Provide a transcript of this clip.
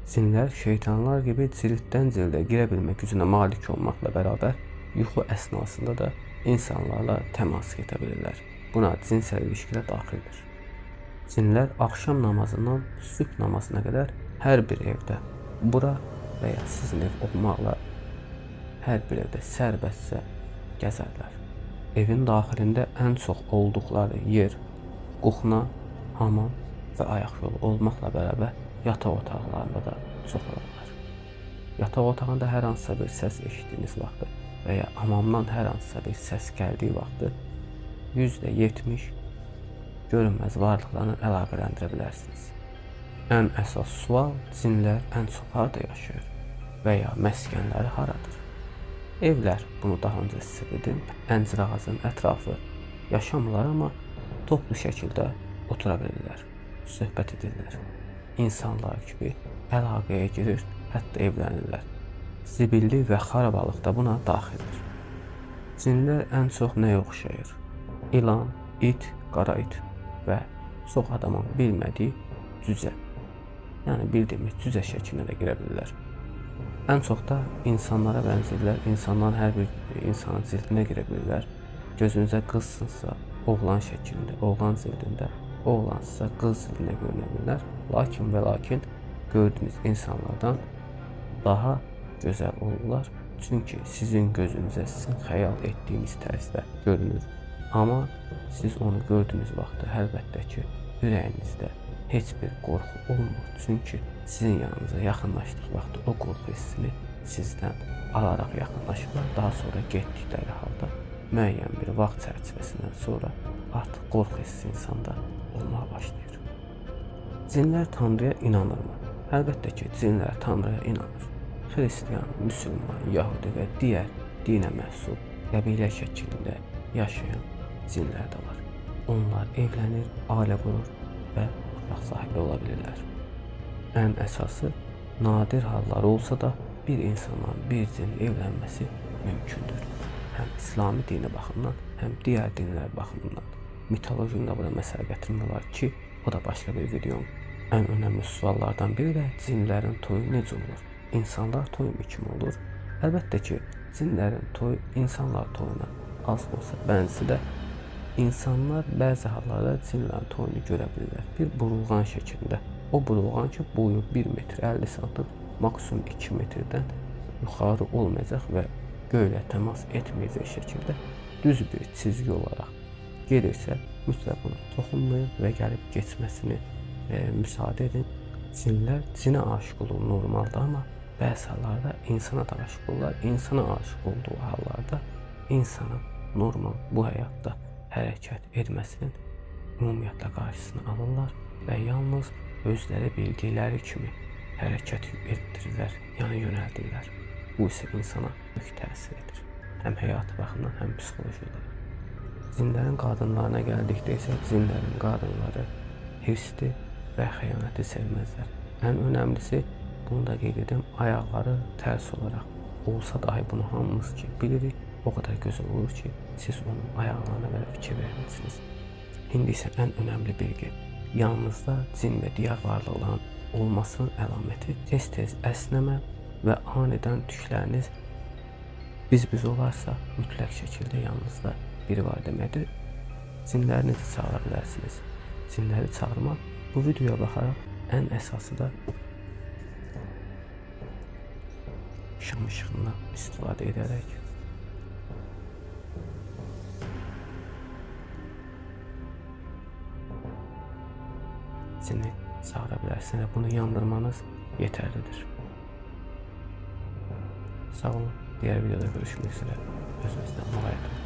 Cinlər şeytanlar gibi cilddən cildə girə bilmə gücünə malik olmaqla bərabər yuxu əsnasında da insanlarla təmas edə bilirlər. Buna cinsel ilişki də daxildir. Cinlər axşam namazından sübh namazına qədər hər bir evdə, bura və ya sizin ev olmaqla hər bir evdə sərbəstcə gəzərlər. Evin daxilində ən çox olduqları yer kuxna, hamam və ayaq yolu olmaqla bərabər yataq otaqlarında da çox olarlar. Yataq otağında hər hansısa bir səs eşitdiyiniz vaxtı və ya hamamdan hər hansısa bir səs gəldiyi vaxtı %70 görünməz varlıqlarla əlaqələndirə bilərsiniz. Ən əsas sual, cinlər ən çox harada yaşayır və ya məskənləri haradır? Evlər, bunu daha öncə sizə dedim, əncir ağacının ətrafı yaşamırlar, amma toplu şəkildə otura bilirlər, söhbət edirlər. İnsanlar kimi əlaqəyə girir, hətta evlənirlər. Zibilli və xarabalıq da buna daxildir. Cinlər ən çox nəyə oxşayır? İlan, it, qara it və çox adamın bilmədiyi cücə. Yəni bildiyimiz cücə şəklinə də girə bilirlər. Ən çox da insanlara bənzəyirlər. İnsanların hər bir insanın cildinə girə bilirlər. Gözünüzə qızsınsa oğlan şəklində, oğlan cildində, oğlansızsa qız cildində görünə bilirlər. Lakin gördüyünüz insanlardan daha gözəl olurlar. Çünki sizin gözünüzə sizin xəyal etdiyiniz tərzdə görünür. Amma siz onu gördüyünüz vaxtda əlbəttə ki, ürəyinizdə heç bir qorxu olmur. Çünki sizin yanınıza yaxınlaşdıq vaxtda o qorxu hissini sizdən alaraq yaxınlaşırlar. Daha sonra getdikləri halda müəyyən bir vaxt çərçivəsindən sonra artıq qorxu hissi insanda olmağa başlayır. Cinlər Tanrıya inanırmı? Əlbəttə ki, cinlər Tanrıya inanır. Xristiyan, müsəlman, yahudi və digər dinə mənsub qəbilə şəklində yaşayan cinlər də var. Onlar evlənir, ailə qurur və uşaq sahibi ola bilirlər. Ən əsası, nadir hallar olsa da bir insanla bir cinin evlənməsi mümkündür. Həm İslami dini baxımından, həm digər dinlər baxımından. Mitologiyada buna məsələ gətirmək olar ki, o da başqa bir videonun ən önəmli suallardan biri də cinlərin toyu necə olur? İnsanlar toyu kimi olur? Əlbəttə ki, cinlərin toyu insanlar toyuna az da olsa bənzi də insanlar bəzi hallarda cinlərin toyunu görə bilirlər. Bir burulğan şəklində. O burulğan ki, boyu 1 metr 50 santim, maksimum 2 metrdən yuxarı olmayacaq və göylə təmas etməyəcək şəkildə düz bir çizgi olaraq gelirsə, mütləq buna toxunmayın və gəlib geçməsini müsaade edin. Cinlər cinə aşıq olur normalda, amma bəzi hallarda insana da aşıq olurlar. İnsana aşıq olduğu hallarda insanın normal bu həyatda hərəkət etməsinin ümumiyyətlə qarşısını alırlar və yalnız özləri bildikləri kimi hərəkət etdirirlər, yəni yönəldirlər. Bu isə insana böyük təsir edir. Həm həyatı baxımından, həm psixoloji olaraq. Cinlərin qadınlarına gəldikdə isə cinlərin qadınları hirsli və xəyanəti sevməzlər. Ən önəmlisi, bunu da qeyd edim, ayaqları tərs olaraq olsa dahi bunu hamımız ki bilirik, o qədər gözəl olur ki, siz onun ayaqlarına belə fikir verməlisiniz. İndi isə ən önəmli bilgi, yanınızda cin və digər varlıqların olmasının əlaməti tez-tez əsnəmə və anidən tükləriniz biz olarsa mütləq şəkildə yanınızda biri var deməkdir. Cinləri necə çağıra bilərsiniz? Cinləri çağırmaq bu videoya baxaraq ən əsası da şam işığından istifadə edərək cini çağıra bilərsiniz. Bunu yandırmanız yetərlidir. Sağ olun. Diğer videoda görüşmek üzere. Özünüzden muayene edin.